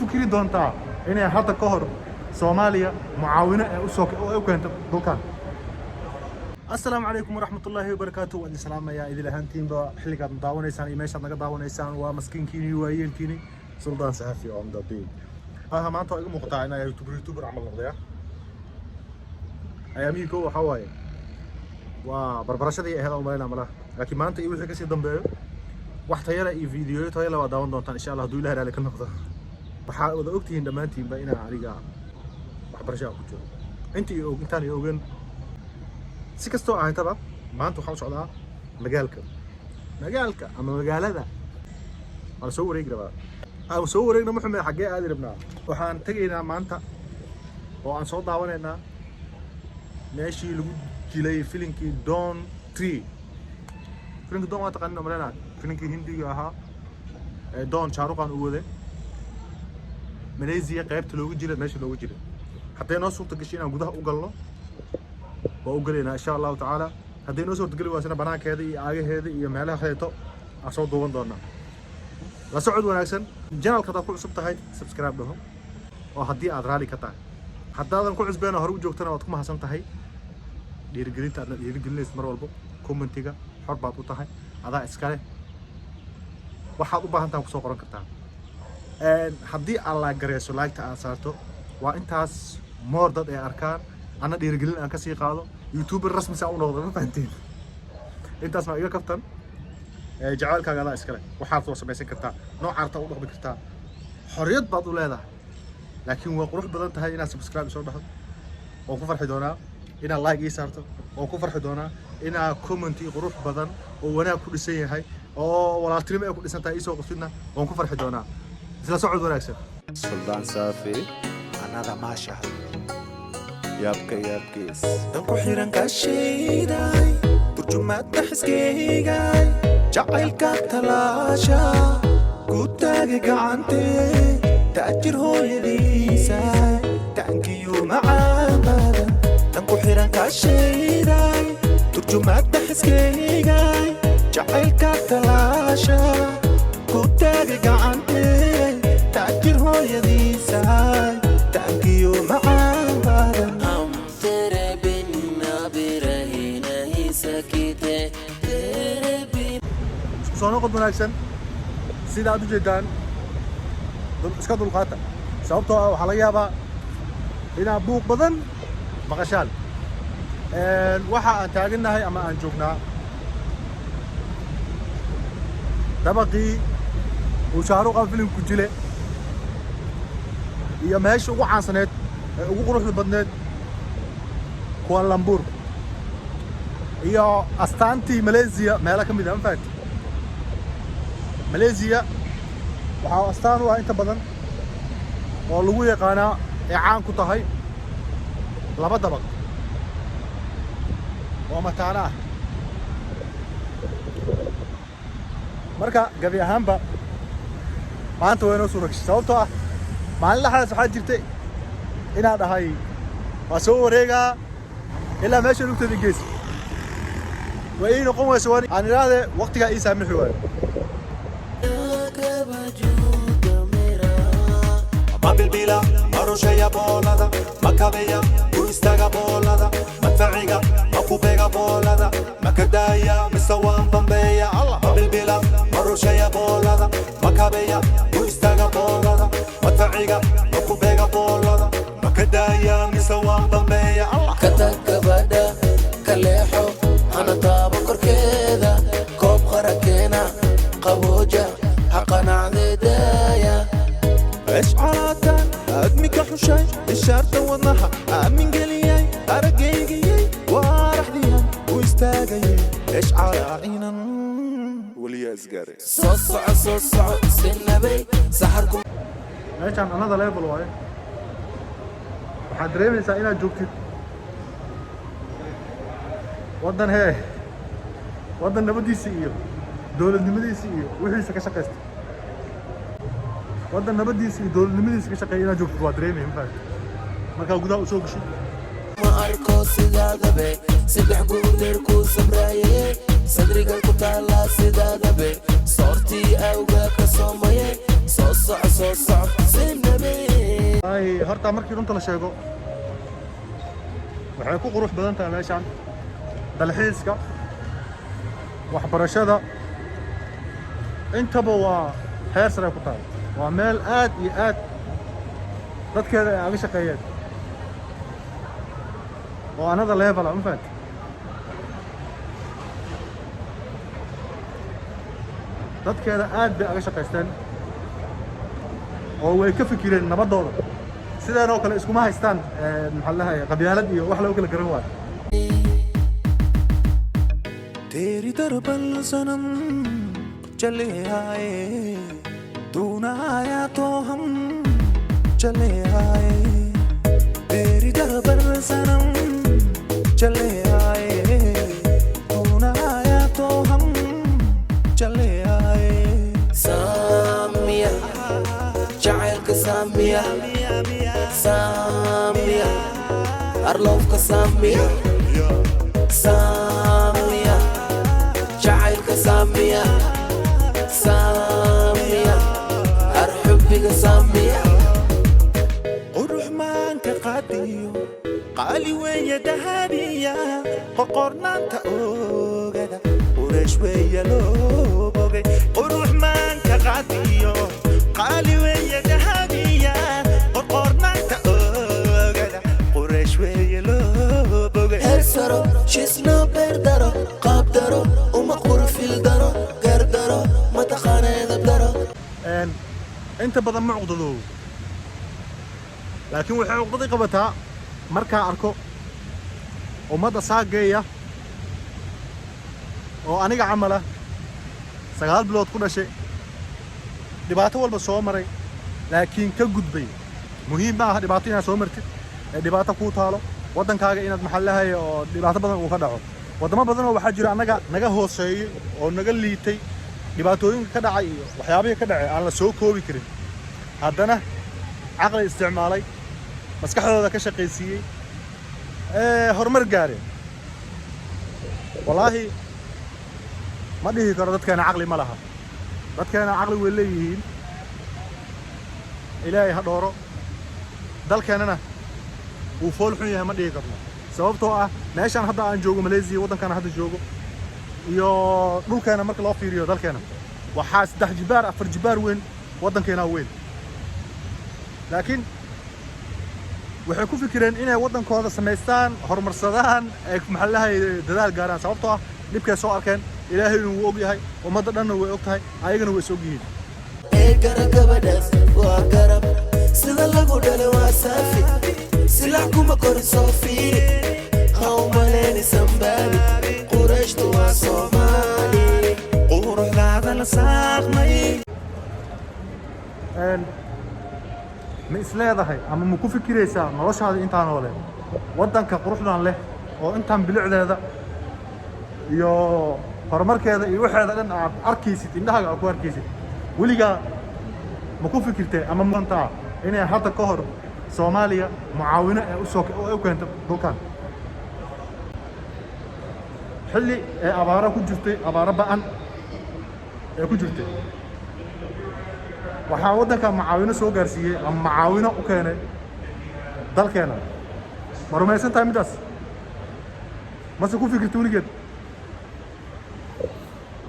fikiri doontaa inay hadda ka hor Soomaaliya mucaawino u keento dalkan. السلام عليكم ورحمة الله وبركاته. وأنا سلام يا إذا لهانتين بحلقة مداونة إنسان إيميشان نقداونة إنسان ومسكين كيني وعيين كيني سلطان صحفي أو مدبين. ها ما أنت أقول مقطع أنا يوتيوبر عمل نقضيها. أياميكو وحواي. وبربرشة دي هذا أمرنا عمله. لكن ما أنت يقول لك شيء ضمبه. واحد هيلا فيديو هيلا وداون دون إن شاء الله دوي لها لك النقطة. وإذا أكتين دمانتي بينا عريقة. بربرشة وكتير. أنت أنتني أوجن. si kastoo ahaytaba maanta waxaan socdaa magaalka ama magaalada aan soo wareegna maxamed xagee aad rabnaa waxaan tagaynaa maanta oo aan soo daawanaynaa meeshii lagu jilay filimkii Don 3 filimkii Don waa taqaanina marana filimkii Hindiga ahaa ee Don Shahrukh uu waday Malaysia qaybta loogu jilay meesha loogu jilay haddii noo suurta gashay inaan gudaha u galno وأقولنا إن شاء الله تعالى هذه نصور تقول واسنا بناك هذه عاجه هذه يمالها خيطة أصوات دوون دونا لا سعود وناكسن جنال كتاب كل سبت هاي سبسكرايب لهم وهدي أدرالي كتاب حتى هذا كل عزبنا هروج وقتنا وتكون حسن تهاي ديرجلين تأنا ديرجلين اسمه والبو كومنتيجا حرب بعضو تهاي هذا إسكاله وحاط بحث تام كسوق ران كتاب هدي الله جريس ولايك تأثرته وإنتاس مردد أركان أنا ديرجلين أنا كسي قالوا يوتيوبر رسمي ساعون وضع ما فهمتين أنت اسمع إيه كابتن جعل كذا إسكاله وحارته وسميسين كتاب نوع عارته وضع بكتاب حرية بعض ولاده لكن هو قروح بدل تهاي ناس سبسكرايب يسوي بحث وكفر حدونا إن لايك يسارته وكفر حدونا إن كومنتي قروح بدل وانا كل شيء هاي أو ولا تريم كل سنة تأيسه وقصدنا وكفر حدونا إذا سعود ولا يكسر سلطان صافي أنا ذا ما شاء يابكيس دنكو حيران كاشيداي ترجمات تحسكيغاي جعيل كاتلاشا كوتاقي قعنتي تأجر هو يديساي تانكيو معامادا دنكو حيران كاشيداي ترجمات تحسكيغاي جعيل كاتلاشا كوتاقي قعنتي تأجر هو يديساي تانكيو معامادا soo qod wanaagsan sida aad u jeedaan iska dulqaata sababtoo ah waxa laga yaabaa inaa buuq badan maqashaan waxa aan taaganahay ama aan joognaa dabaqii uu Shahrukh filimku jilay iyo meesha ugu caansaneed ee ugu quruxda badneed Kuala Lumpur iyo astaantii Malaysia meelo ka mid ah fact Malaysia waxa astaan u ah inta badan oo lagu yaqaanaa ee caan ku tahay laba dabaq oo mataana ah marka gabi ahaanba maanta way noo suuragsh sababtoo ah maalin laxaas waxaa jirtay inaan dhahay waa soo wareegaa ilaa meesha lugtada gees way noqon wayso aan iraade waqtiga ii saamixi waayo بالبلا مروشيا بولدا مكابيا ويستاغا بولدا مدفعيغا مكوبيغا بولدا مكدايا مسوان بمبيا بالبلا مروشيا بولدا مكابيا ويستاغا بولدا مدفعيغا مكوبيغا بولدا مكدايا مسوان بمبيا كتكبدا كليحو انا طابو كركيدا كوب خركينا قبوجا حقنا عدايا إيش عراتان أدمي كحوشاي الشارطة وضناها أمين قلياي أرقيقي وارح ديان ويستاقي إيش عراعينا وليا إزقاري صوصع سنبي سحركم meeshaan another level waaye waxaad dareemaysaa inaad joogtid waddan nabadiisa iyo dowladnimadiisa iyo wixiisa ka shaqaysta waddan nabadiisa iyo dowladnimadiisa ka shaqeeya inaad joogtid waa dareemaya ma markaa gudaha u soo gasho ma arko sidaadabe saddex guudeer ku sabraaye sadriga ku taala sidaadabe soortii awga ka soomaye soo soco sinabe والله هرتا مركي runta la sheego waxay ku qurux badan tahay meeshan dalxiiska waxbarashada intaba waa heer sare ku tahay waa meel aad iyo aad dadkeeda ay aga shaqeeyeen oo another level ma fahanti dadkeeda aad bay aga shaqaysteen oo way ka fikireen nabadooda sidaan oo kale iskuma haystaan maxaa la dhahayaa qabyaalad iyo wax lagu kala garan waayo तेरी दरबल सनम चले आए तू ना आया तो हम चले आए तेरी दरबल सनम चले आए तू ना आया तो हम चले आए سامية جعلك سامية سامية أرلوفك سامية سامية جعلك سامية سامية أرحبك سامية الرحمن كقاديو قالي ويا ذهبية قرقرنا انت اوغدا ورش ويا لوبوغي الرحمن كقاديو قالي ويا ذهبية قرقرنا انت اوغدا ورش ويا لوبوغي هرسرو شسنا بردرو قابدرو ومقور في الدرو قردرو ما تخاني ذبدرو inta badan ma cuqdado laakiin waxay cuqdadii qabataa markaa arko ummadda saageeya oo aniga camala 9 bilood ku dhashay dhibaato walba soo maray laakiin ka gudbay muhiim ma aha dhibaato inaad soo martid ee dhibaato ku taalo wadankaaga inaad maxallahay oo dhibaato badan uu ka dhaco wadamo badan oo waxa jira naga hooseeyay oo naga liitay dhibaatooyinka ka dhacay iyo waxyaabaha ka dhacay aan la soo koobi karin haddana aqal isticmaalay maskaxdooda ka shaqeysiyay horumar gaareen wallaahi ma dhihi karo dadkeena aqli ma laha dadkeena aqli way leeyihiin ilaahay ha dhooro dalkeenana wuu fool xun yahay ma dhihi karno sababtoo ah meeshaan hadda aan joogo Malaysia waddankan hadda joogo iyo dhulkeena marka loo fiiriyo dalkeena waxaa 3 jibaar 4 jibaar weyn waddankeena weyn laakiin waxay ku fikireen inay waddankooda sameystaan horumarsadaan ay maxallahay dadaal gaaraan sababtoo ah dibkay soo arkeen ilaahay inuu og yahay ummadda dhanna way og tahay ayagana way soo yihiin garab gabadhaas waa garab sida lagu dhalay waa saafi silax kuma kori soo fiiri hawmaleeni sambaabi qurayshtu waa soomaali quruxdaada la saaqmay ma isleedahay ama ma ku fikiraysaa noloshaada intaan oo leh waddanka quruxdan leh oo intaan bilicdeeda iyo horumarkeeda iyo waxeeda dhan aad arkaysid indhahaaga aad ku arkaysid weligaa ma ku fikirtay ama maanta inay hadda ka hor Soomaaliya mucaawino ee u keento dhulkan xilli ee abaaro ku jirtay abaaro ba'an ee ku jirtay waxaa waddanka mucaawino soo gaarsiiyey ama mucaawino u keenay dalkeena ma rumaysan tahay midaas mase ku fikirtay weligeed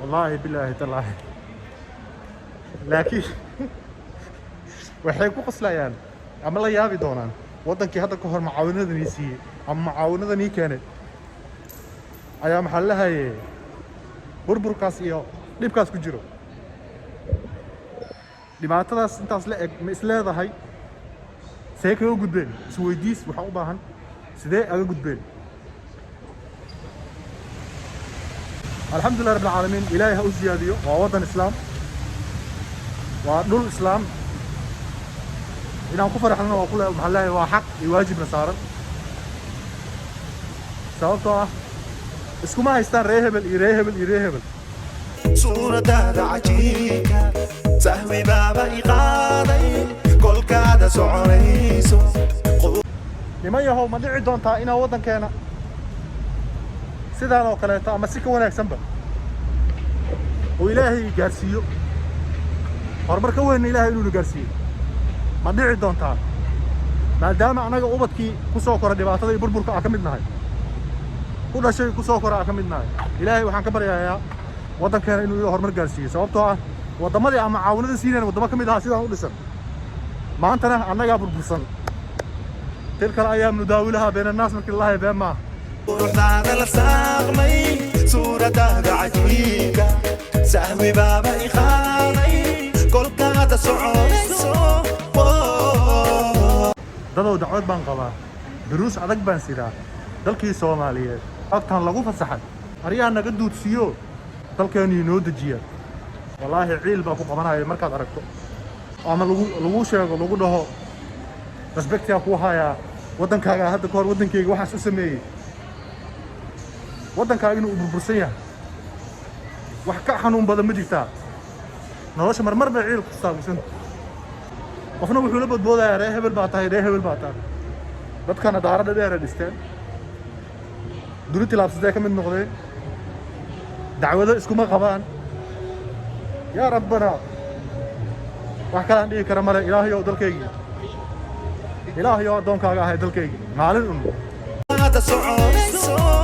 wallaahi bilaahi tallaahi laakiin waxay ku qoslayaan ama la yaabi doonaan waddankii hadda ka hor mucaawinadanii siiyey ama mucaawinadanii keenay ayaa maxaa la lahayay burburkaas iyo dhibkaas ku jiro dhibaatadaas intaas la eg ma isleedahay see kaga gudbeen isweydiis waxaa u baahan sidee aga gudbeen alxamdulilah rabbil caalamiin ilaahay ha u siyaadiyo waa waddan islaam waa dhul islaam inaan ku faraxnana waa kule maxaa leeyahay waa xaq iyo waajibna saaran sababtoo ah iskuma haystaan ree hebel iyo ree hebel iyo ree hebel suuradaada cajiibka sahwi baaba iqaaday kolkaada soconayso niman yahow ma dhici doontaa inaa waddankeena sidaan oo kaleeto ama si ka wanaagsanba oo ilaahay gaarsiiyo horumar ka weyn ilaahay inuu gaarsiiyo ma dhici doontaa maadaama anaga ubadkii ku soo kora dhibaatada iyo burburka aan ka mid nahay ku dhashay ku soo kora aan ka mid nahay ilaahay waxaan ka baryayaa waddankeena inuu horumar gaarsiiyo sababtoo ah waddamadii ama caawinada siinayna waddamo ka mid aha sidaan u dhisan maantana annagaa burbursan tilka ayaa nudaawilaha bayna annaas markii la lahay been maaha quruxdaada la saaqmay suuradaada cajiibka sahwi baaba i qaaday kolkaada soconayso dadow dacwad baan qabaa duruus adag baan sidaa dalkii Soomaaliyeed agtan lagu fasaxay ariyaha naga duudsiyo dalkeenu inoo dejiya wallaahi ciil baa ku qabanaya markaad aragto ama lagu sheego lagu dhaho respect ku haya waddankaaga hadda ka hor waddankayga waxaas u sameeyay waddankaaga inuu burbursan yahay wax ka xanuun badan ma jirtaa nolosha marmar bay ciil ku saabsan qofna wuxuu la badboodayaa ree hebel baa tahay dadkana daarada dheer ay dhisteen duni tilaabsadee ka mid noqdeen dacwado iskuma qabaan yaa rabbana wax kalaan dhihi kara male ilaahayow dalkaygii ilaahayow addoonkaaga ahay dalkaygii maalin un soconayso